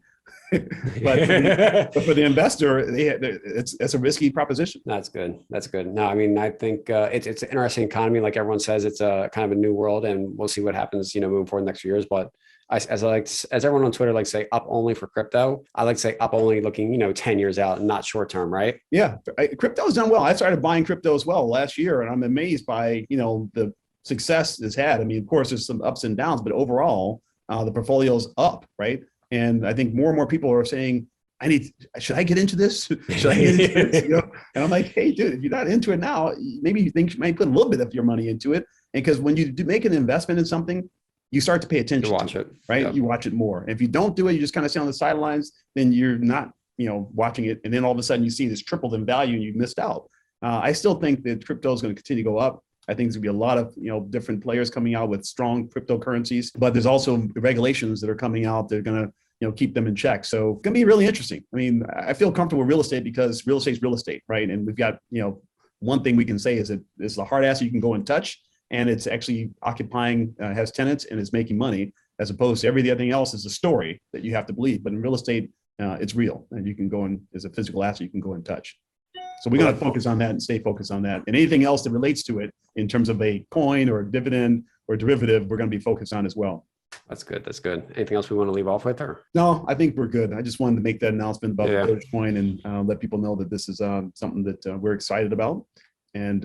but for the investor, it's a risky proposition. That's good. That's good. No, I think it's an interesting economy. Like everyone says, it's a kind of a new world, and we'll see what happens, moving forward the next few years. But as everyone on Twitter likes to say, up only for crypto. I like to say up only looking, 10 years out and not short term, right? Yeah, crypto's done well. I started buying crypto as well last year, and I'm amazed by the success it's had. Of course, there's some ups and downs, but overall, the portfolio's up, right? And I think more and more people are saying, should I get into this? Should I get into this? And I'm like, hey, dude, if you're not into it now, maybe you think you might put a little bit of your money into it. And because when you make an investment in something, you start to pay attention. You watch it, right? Yep. You watch it more. And if you don't do it, you just kind of sit on the sidelines, then you're not, watching it. And then all of a sudden you see this tripled in value and you missed out. I still think that crypto is going to continue to go up. I think there's gonna be a lot of different players coming out with strong cryptocurrencies, but there's also regulations that are coming out that are gonna keep them in check. So it's gonna be really interesting. I mean, I feel comfortable with real estate because real estate is real estate, right? And we've got one thing we can say is that it's the hard asset you can go and touch, and it's actually occupying, has tenants, and it's making money, as opposed to everything else is a story that you have to believe. But in real estate, it's real, and you can go and, as a physical asset, you can go and touch. So we're going to focus on that and stay focused on that. And anything else that relates to it in terms of a coin or a dividend or derivative, we're going to be focused on as well. That's good. That's good. Anything else we want to leave off with, or? No, I think we're good. I just wanted to make that announcement about the Dogecoin and let people know that this is something that we're excited about. And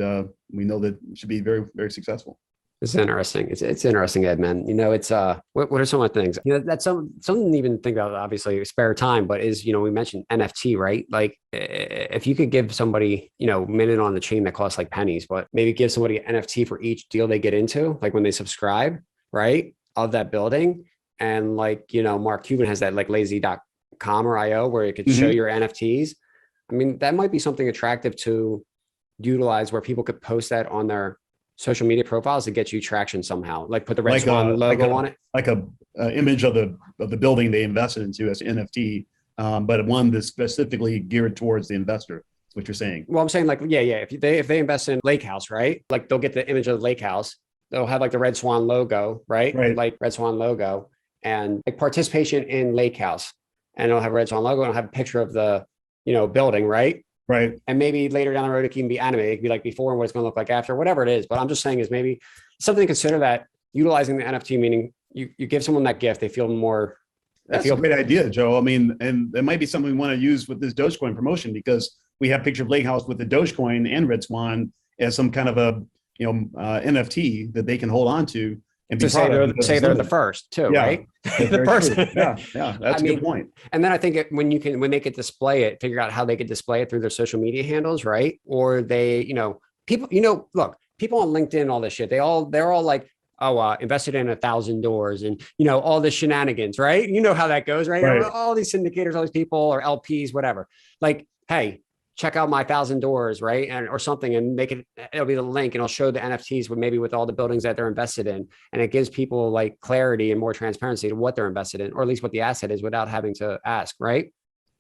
we know that it should be very, very successful. It's interesting. It's interesting, Ed, man. It's what are some of the things? That's something to even think about, obviously spare time, but is, we mentioned NFT, right? Like if you could give somebody, minute on the chain that costs like pennies, but maybe give somebody an NFT for each deal they get into, like when they subscribe, right, of that building. And like, Mark Cuban has that like lazy.com or IO where it could show your NFTs. I mean, that might be something attractive to utilize, where people could post that on their social media profiles to get you traction somehow, like put the RedSwan logo on it, like a image of the building they invested into as NFT, but one that's specifically geared towards the investor. That's what you're saying. Well, I'm saying like, yeah. If they invest in Lake House, right? Like they'll get the image of the Lake House. They'll have like the RedSwan logo, right? Like RedSwan logo, and like participation in Lake House, and it'll have RedSwan logo, and it'll have a picture of the building, right? Right. And maybe later down the road, it can be animated. It could be like before and what it's going to look like after, whatever it is. But I'm just saying is maybe something to consider, that utilizing the NFT, meaning you give someone that gift, they feel more. That's a great idea, Joe. I mean, and it might be something we want to use with this Dogecoin promotion, because we have picture of Lake House with the Dogecoin and RedSwan as some kind of a NFT that they can hold on to. And to say they're the first too, right? The first. Yeah, that's a good point. And then I think when they could display it, figure out how they could display it through their social media handles, right? Or they, people, look, people on LinkedIn, all this shit, they're all like, invested in 1,000 doors and, all the shenanigans, right? You know how that goes, right? All these syndicators, all these people, or LPs, whatever. Like, hey, check out my 1,000 doors, right? Or something, and it'll be the link, and it'll show the NFTs with all the buildings that they're invested in. And it gives people like clarity and more transparency to what they're invested in, or at least what the asset is, without having to ask, right?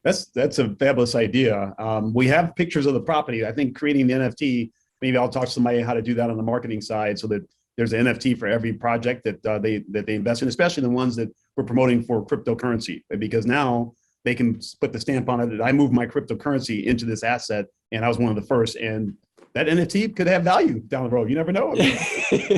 That's a fabulous idea. We have pictures of the property. I think creating the NFT, maybe I'll talk to somebody how to do that on the marketing side, so that there's an NFT for every project that they invest in, especially the ones that we're promoting for cryptocurrency, because now they can put the stamp on it that I moved my cryptocurrency into this asset, and I was one of the first. And that NFT could have value down the road. You never know. I mean,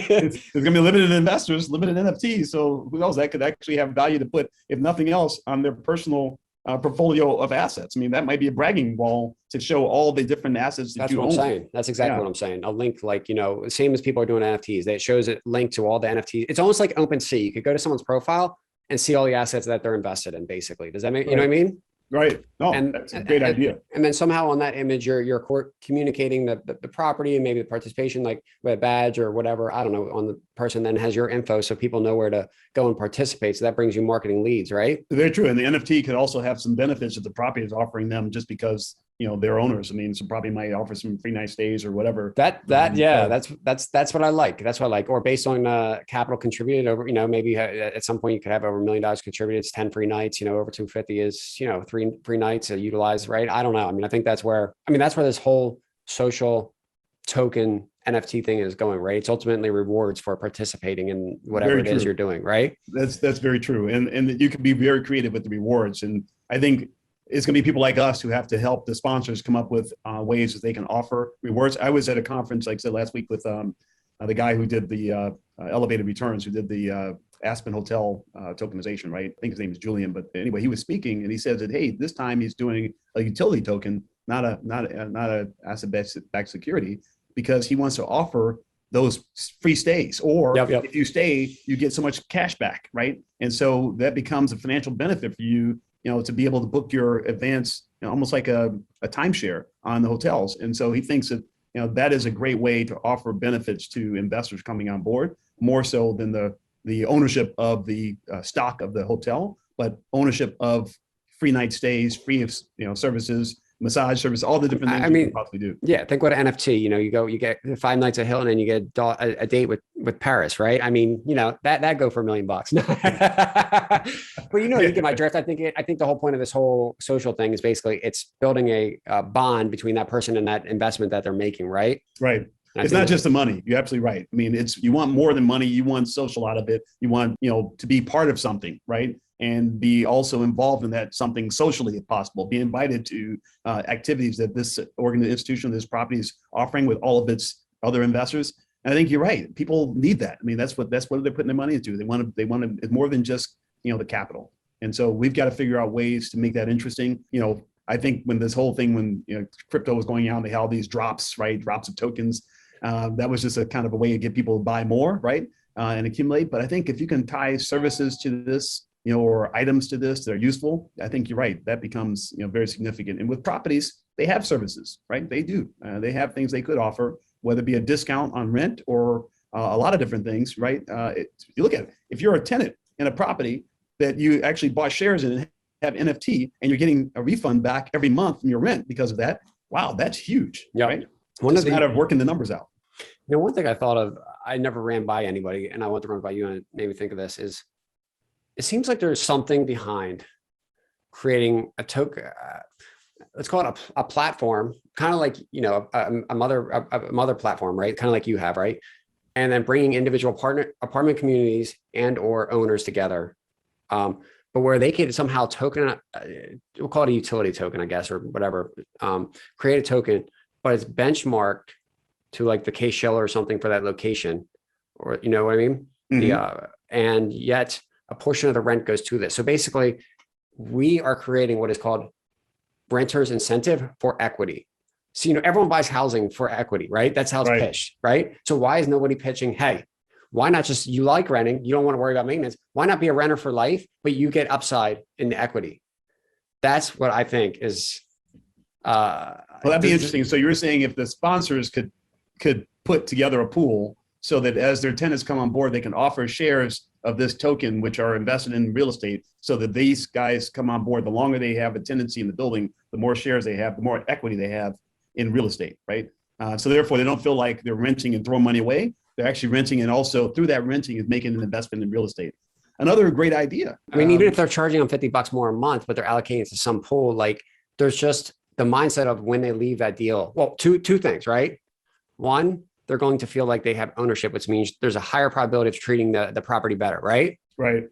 there's going to be limited investors, limited NFTs. So who knows? That could actually have value to put, if nothing else, on their personal portfolio of assets. I mean, that might be a bragging wall to show all the different assets that you own. That's what I'm saying. That's exactly what I'm saying. A link, like, same as people are doing NFTs. That shows it linked to all the NFTs. It's almost like OpenSea. You could go to someone's profile and see all the assets that they're invested in, basically. Does that make, you know what I mean? Right. No, that's a great idea. And then somehow on that image, you're communicating the property and maybe the participation, like with a badge or whatever, I don't know, on the person then has your info, so people know where to go and participate. So that brings you marketing leads, right? Very true. And the NFT could also have some benefits that the property is offering them, just because they're owners. I mean, some property might offer some free nice stays or whatever. That's what I like. That's what I like. Or based on capital contributed over, maybe at some point you could have over $1 million contributed. It's 10 free nights, over 250 is, 3 free nights utilized, right? I don't know. I mean, I think that's where this whole social token NFT thing is going, right? It's ultimately rewards for participating in whatever it is you're doing, right? That's very true. And you can be very creative with the rewards. And I think it's going to be people like us who have to help the sponsors come up with ways that they can offer rewards. I was at a conference, like I said last week, with the guy who did the elevated returns, who did the Aspen Hotel tokenization, right? I think his name is Julian, but anyway, he was speaking and he said that, hey, this time he's doing a utility token, not a asset-backed security, because he wants to offer those free stays, or if you stay, you get so much cash back, right? And so that becomes a financial benefit for you, to be able to book your advance, almost like a timeshare on the hotels. And so he thinks that, that is a great way to offer benefits to investors coming on board, more so than the ownership of the stock of the hotel, but ownership of free night stays, free services, massage service, all the different things I you mean, can possibly do. yeah, think what an NFT, you get 5 nights at Hilton and you get a date with Paris, right? I mean, that go for $1 million. But you get my drift. I think the whole point of this whole social thing is basically it's building a bond between that person and that investment that they're making, right? Right. It's not just the money. You're absolutely right. I mean, you want more than money. You want social out of it. You want, to be part of something, right? And be also involved in that something socially if possible. Be invited to activities that this institution, this property is offering with all of its other investors. And I think you're right. People need that. I mean, that's what they're putting their money into. They want to more than just, the capital. And so we've got to figure out ways to make that interesting. I think when this whole thing, when crypto was going out, they had all these drops, right? Drops of tokens. That was just a kind of a way to get people to buy more, right? And accumulate. But I think if you can tie services to this, or items to this that are useful, I think you're right. That becomes, very significant. And with properties, they have services, right? They do. They have things they could offer, whether it be a discount on rent or a lot of different things, right? You look at it. If you're a tenant in a property that you actually bought shares in and have NFT, and you're getting a refund back every month from your rent because of that, wow, that's huge, right? It's a matter of working the numbers out. One thing I thought of, I never ran by anybody, and I want to run by you, and it made me think of this, is it seems like there's something behind creating a token, let's call it a platform, kind of like, a mother platform, right? Kind of like you have, right? And then bringing individual apartment communities and or owners together. But where they could somehow we'll call it a utility token, I guess, or whatever, create a token, but it's benchmarked to like the Case-Shiller or something for that location, or you know what I mean? Mm-hmm. And yet a portion of the rent goes to this. So basically we are creating what is called renters incentive for equity. So, everyone buys housing for equity, right? That's how it's pitched, right? So why is nobody pitching, hey, why not just, you like renting, you don't want to worry about maintenance. Why not be a renter for life, but you get upside in the equity? That's what I think is. Well, that'd be interesting. So you're saying if the sponsors could put together a pool so that as their tenants come on board, they can offer shares of this token, which are invested in real estate, so that these guys come on board. The longer they have a tenancy in the building, the more shares they have, the more equity they have in real estate, right? So therefore, they don't feel like they're renting and throwing money away. They're actually renting, and also through that renting is making an investment in real estate. Another great idea. I mean, even if they're charging them $50 more a month, but they're allocating it to some pool, like there's just the mindset of when they leave that deal. Well, two things, right? One, they're going to feel like they have ownership, which means there's a higher probability of treating the property better, right? Right.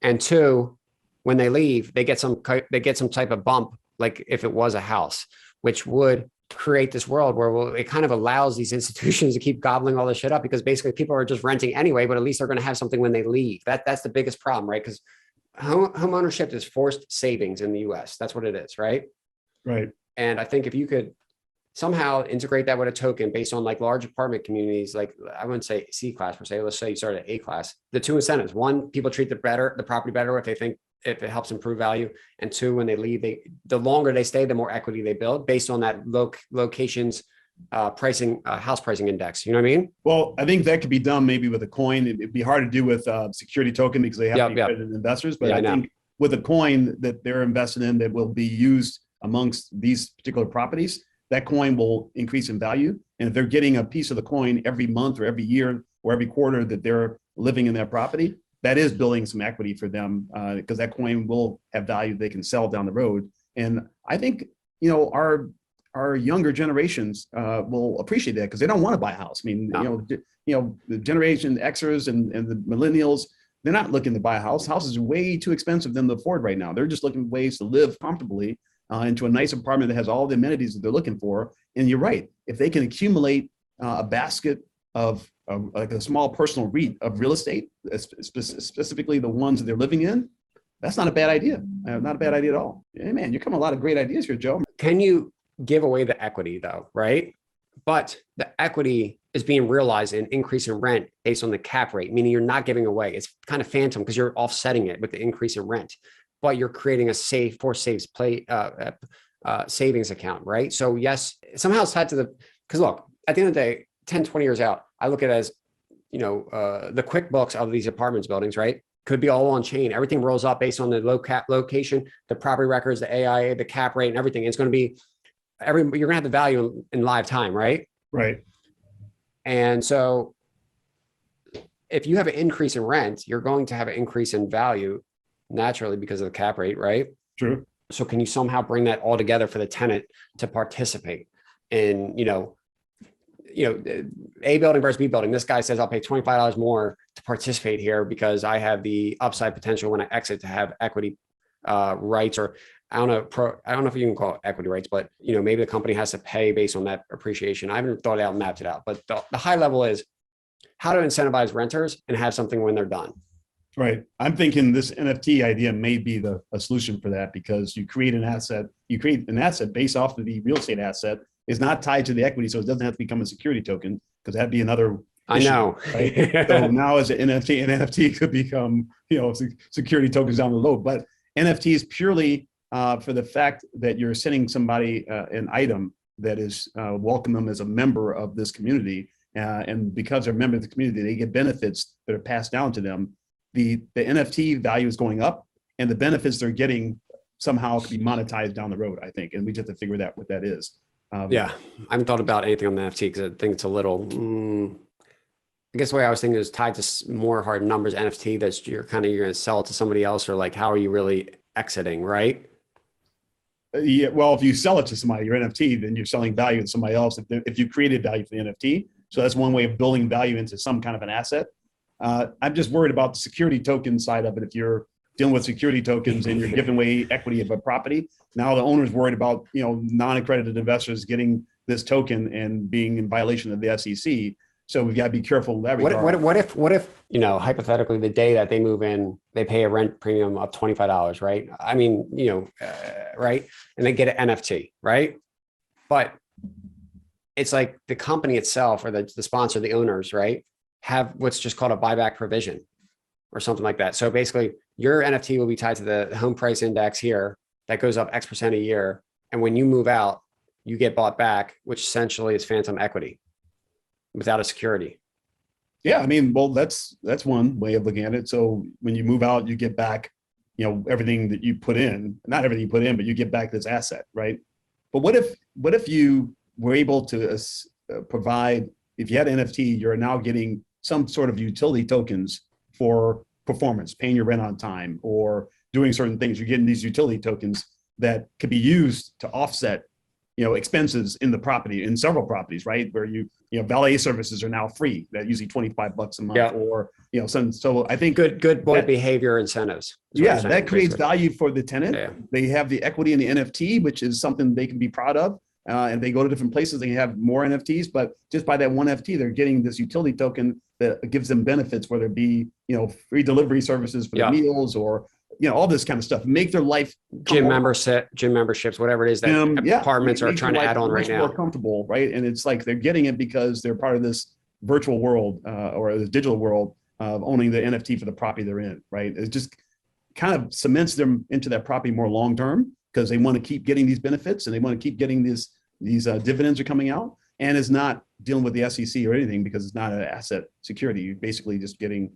And two, when they leave, they get some type of bump, like if it was a house, which would create this world where it kind of allows these institutions to keep gobbling all this shit up, because basically people are just renting anyway, but at least they're going to have something when they leave. That's the biggest problem, right? Because home ownership is forced savings in the US. That's what it is, right? Right. And I think if you could somehow integrate that with a token based on like large apartment communities, like I wouldn't say C class per se, let's say you start at A class, the two incentives: one, people treat the property better if it helps improve value. And two, when they leave, the longer they stay, the more equity they build based on that location's pricing, house pricing index. You know what I mean? Well, I think that could be done maybe with a coin. It'd be hard to do with security token because they have to be accredited investors. But I think with a coin that they're invested in that will be used amongst these particular properties, that coin will increase in value. And if they're getting a piece of the coin every month or every year or every quarter that they're living in that property, that is building some equity for them, because that coin will have value they can sell down the road. And I think, our younger generations will appreciate that because they don't want to buy a house. I mean, the Generation Xers and the millennials, they're not looking to buy a house. House is way too expensive for them to afford right now. They're just looking for ways to live comfortably into a nice apartment that has all the amenities that they're looking for. And you're right. If they can accumulate a basket of like a small personal REIT of real estate, specifically the ones that they're living in, that's not a bad idea. Not a bad idea at all. Hey, man, you're coming a lot of great ideas here, Joe. Can you give away the equity though, right? But the equity is being realized in increase in rent based on the cap rate, meaning you're not giving away. It's kind of phantom because you're offsetting it with the increase in rent, but you're creating a savings account, right? So yes, somehow it's tied to because look, at the end of the day, 10, 20 years out, I look at it as, the QuickBooks of these apartments buildings, right? Could be all on chain. Everything rolls up based on the location, the property records, the AIA, the cap rate, and everything. It's going to be you're gonna have the value in live time, right? Right. And so if you have an increase in rent, you're going to have an increase in value naturally because of the cap rate, right? True. So can you somehow bring that all together for the tenant to participate in, A building versus B building? This guy says, I'll pay $25 more to participate here because I have the upside potential when I exit to have equity rights, or I don't know if you can call it equity rights, but maybe the company has to pay based on that appreciation. I haven't thought it out, mapped it out, but the high level is how to incentivize renters and have something when they're done. Right. I'm thinking this NFT idea may be a solution for that, because you create an asset based off of the real estate asset, is not tied to the equity. So it doesn't have to become a security token, because that'd be another issue, I know. Right? So now as an NFT could become, security tokens down the road. But NFT is purely for the fact that you're sending somebody an item that is welcome them as a member of this community. And because they're a member of the community, they get benefits that are passed down to them. The NFT value is going up, and the benefits they're getting somehow could be monetized down the road, I think. And we just have to figure out what that is. Yeah, I haven't thought about anything on the NFT because I think it's a little, I guess the way I was thinking is tied to more hard numbers. NFT that's you're going to sell it to somebody else, or like, how are you really exiting, right? Yeah, well, if you sell it to somebody, your NFT, then you're selling value to somebody else. If you created value for the NFT, so that's one way of building value into some kind of an asset. I'm just worried about the security token side of it. If you're dealing with security tokens and you're giving away equity of a property, now the owner's worried about non-accredited investors getting this token and being in violation of the SEC. So we've got to be careful in that regard. What if hypothetically the day that they move in, they pay a rent premium of $25, right? I mean, right, and they get an NFT, right? But it's like the company itself or the sponsor, the owners, right, have what's just called a buyback provision or something like that. So basically your NFT will be tied to the home price index here that goes up X% a year. And when you move out, you get bought back, which essentially is phantom equity without a security. Yeah. I mean, well, that's one way of looking at it. So when you move out, you get back, everything that you put in, not everything you put in, but you get back this asset, right? But what if you were able to provide, if you had NFT, you're now getting some sort of utility tokens for performance, paying your rent on time or doing certain things. You're getting these utility tokens that could be used to offset, expenses in the property, in several properties, right? Where valet services are now free. That usually $25 a month, yeah. Or so I think good boy behavior incentives. Yeah, that creates value for the tenant. Yeah. They have the equity in the NFT, which is something they can be proud of. And they go to different places, they can have more NFTs, but just by that one NFT, they're getting this utility token that gives them benefits, whether it be, free delivery services for the meals or, all this kind of stuff. Make their life gym memberships, whatever it is that apartments are trying to add on right now. More comfortable, right? And it's like they're getting it because they're part of this virtual world or the digital world of owning the NFT for the property they're in, right? It just kind of cements them into that property more long term, because they want to keep getting these benefits and they want to keep getting these dividends are coming out, and is not dealing with the SEC or anything, because it's not an asset security. You're basically just getting,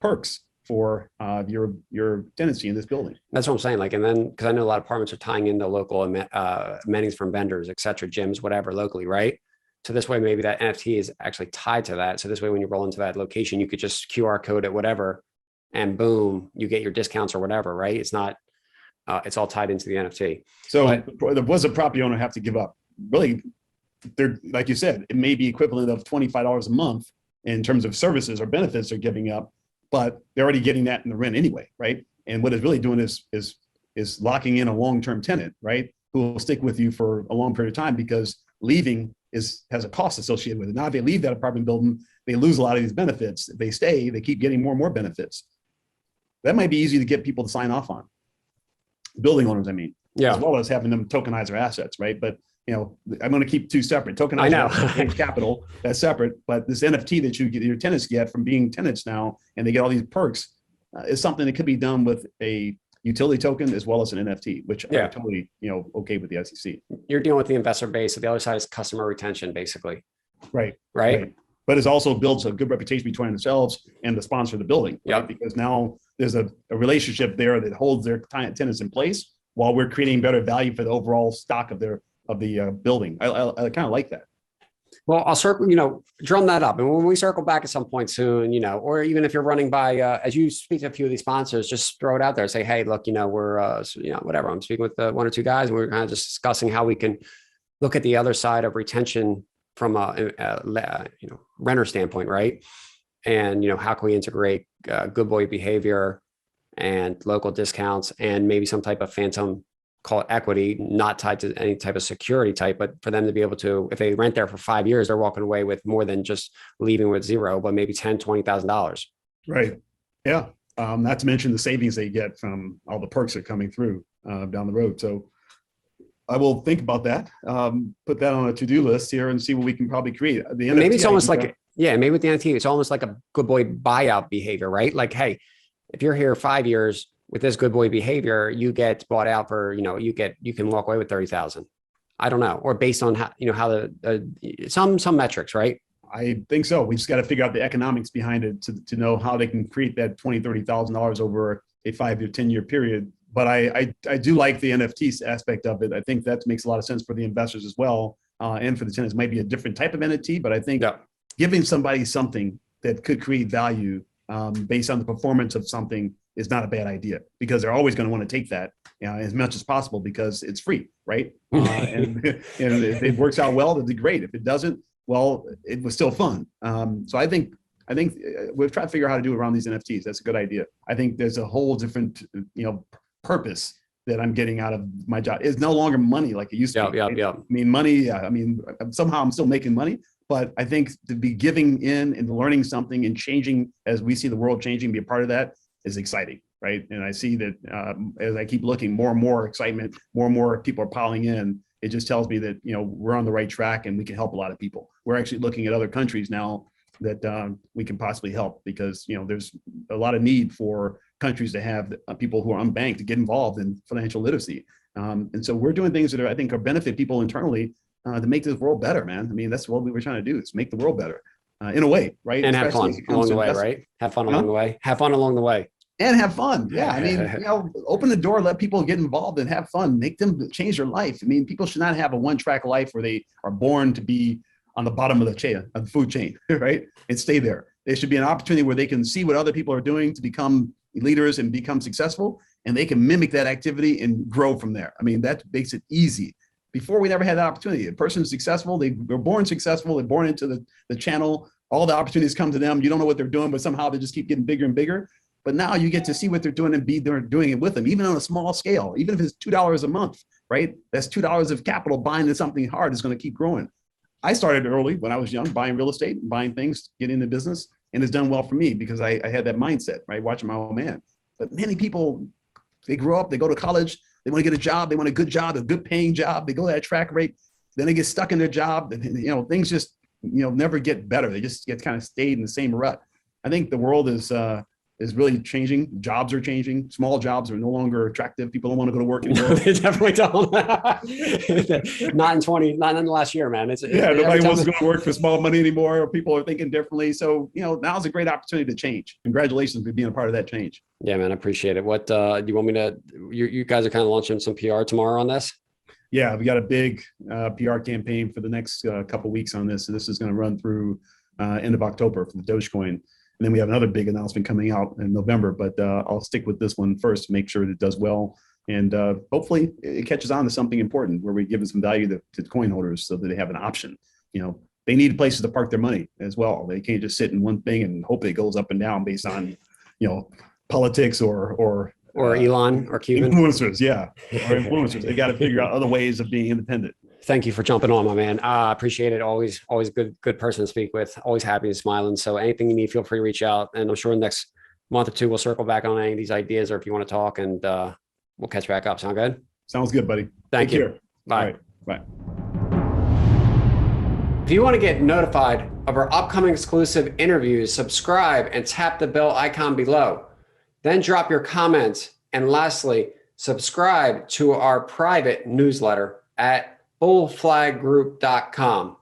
perks for your tenancy in this building. That's what I'm saying. Like, and then, because I know a lot of apartments are tying into local amenities from vendors, et cetera, gyms, whatever, locally, right? So this way, maybe that NFT is actually tied to that. So this way, when you roll into that location, you could just QR code it, whatever, and boom, you get your discounts or whatever, right? It's not, it's all tied into the NFT. So was a property owner have to give up? Really, they're, like you said, it may be equivalent of $25 a month in terms of services or benefits they're giving up, but they're already getting that in the rent anyway, right? And what it's really doing is locking in a long-term tenant, right? Who will stick with you for a long period of time, because leaving has a cost associated with it. Now, if they leave that apartment building, they lose a lot of these benefits. If they stay, they keep getting more and more benefits. That might be easy to get people to sign off on. Building owners, I mean, as well as having them tokenize their assets, right? But I'm going to keep two separate. Tokenize capital, that's separate. But this NFT that your tenants get from being tenants now, and they get all these perks, is something that could be done with a utility token as well as an NFT, which are totally okay with the SEC. You're dealing with the investor base, so the other side is customer retention, basically. Right. But it also builds a good reputation between themselves and the sponsor of the building, right? Because now there's a relationship there that holds their tenants in place while we're creating better value for the overall stock of their building. I kind of like that. Well, I'll circle, drum that up. And when we circle back at some point soon, or even if you're running by, as you speak to a few of these sponsors, just throw it out there. Say, hey, look, we're, whatever. I'm speaking with one or two guys, and we're kind of just discussing how we can look at the other side of retention from a renter standpoint, right? And, how can we integrate good boy behavior and local discounts and maybe some type of phantom, call it equity, not tied to any type of security type, but for them to be able to, if they rent there for 5 years, they're walking away with more than just leaving with zero, but maybe $10,000-$20,000. Right. Yeah. Not to mention the savings they get from all the perks that are coming through down the road. So I will think about that. Put that on a to-do list here and see what we can probably create. The NFT, maybe it's almost like, maybe with the NFT, it's almost like a good boy buyout behavior, right? Like, hey, if you're here 5 years, with this good boy behavior, you get bought out for, you can walk away with 30,000. I don't know. Or based on how, how some metrics, right? I think so. We just got to figure out the economics behind it to know how they can create that $20,000, $30,000 over a 5 year, 10 year period. But I do like the NFT aspect of it. I think that makes a lot of sense for the investors as well. And for the tenants. Might be a different type of NFT, but I think giving somebody something that could create value based on the performance of something is not a bad idea, because they're always going to want to take that as much as possible because it's free, right? And if it works out well, that'd be great. If it doesn't, well, it was still fun. So I think we've tried to figure out how to do it around these NFTs. That's a good idea. I think there's a whole different, purpose that I'm getting out of my job. It's no longer money like it used to be. Yeah. I mean, money. Somehow I'm still making money. But I think to be giving in and learning something and changing as we see the world changing, be a part of that is exciting, right? And I see that as I keep looking, more and more excitement, more and more people are piling in. It just tells me that, we're on the right track and we can help a lot of people. We're actually looking at other countries now that we can possibly help because, there's a lot of need for countries to have people who are unbanked to get involved in financial literacy. And so we're doing things that I think are benefit people internally to make this world better, man. I mean, that's what we were trying to do, is make the world better in a way, right? And have fun along the way, right? Have fun along the way. Have fun along the way. And have fun. Yeah. I mean, open the door, let people get involved and have fun, make them change their life. I mean, people should not have a one-track life where they are born to be on the bottom of the food chain, right? And stay there. There should be an opportunity where they can see what other people are doing to become leaders and become successful, and they can mimic that activity and grow from there. I mean, that makes it easy. Before, we never had that opportunity. A person is successful, they were born successful, they're born into the channel, all the opportunities come to them. You don't know what they're doing, but somehow they just keep getting bigger and bigger. But now you get to see what they're doing and they're doing it with them, even on a small scale, even if it's $2 a month, right? That's $2 of capital buying into something hard is going to keep growing. I started early when I was young, buying real estate, buying things, getting into business, and it's done well for me because I had that mindset, right? Watching my old man. But many people, they grow up, they go to college, they want to get a job, they want a good job, a good paying job, they go that track rate, then they get stuck in their job, and things just never get better. They just get kind of stayed in the same rut. I think the world is really changing. Jobs are changing. Small jobs are no longer attractive. People don't want to go to work anymore. They definitely don't. Not in the last year, man. Nobody wants to go to work for small money anymore. People are thinking differently. So, now's a great opportunity to change. Congratulations for being a part of that change. Yeah, man, I appreciate it. What do you want me to, you guys are kind of launching some PR tomorrow on this? Yeah, we got a big PR campaign for the next couple of weeks on this. And this is going to run through end of October for the Dogecoin. And then we have another big announcement coming out in November, but I'll stick with this one first to make sure that it does well. And hopefully it catches on to something important where we give them some value to coin holders so that they have an option. They need places to park their money as well. They can't just sit in one thing and hope it goes up and down based on, politics or Elon or Cuban influencers. Yeah. Or influencers. They got to figure out other ways of being independent. Thank you for jumping on, my man. Appreciate it. Always good person to speak with. Always happy and smiling. So anything you need, feel free to reach out. And I'm sure in the next month or two, we'll circle back on any of these ideas, or if you want to talk, and we'll catch back up. Sound good? Sounds good, buddy. Thank you. Care. Bye. Bye. If you want to get notified of our upcoming exclusive interviews, subscribe and tap the bell icon below. Then drop your comments. And lastly, subscribe to our private newsletter at bullflaggroup.com.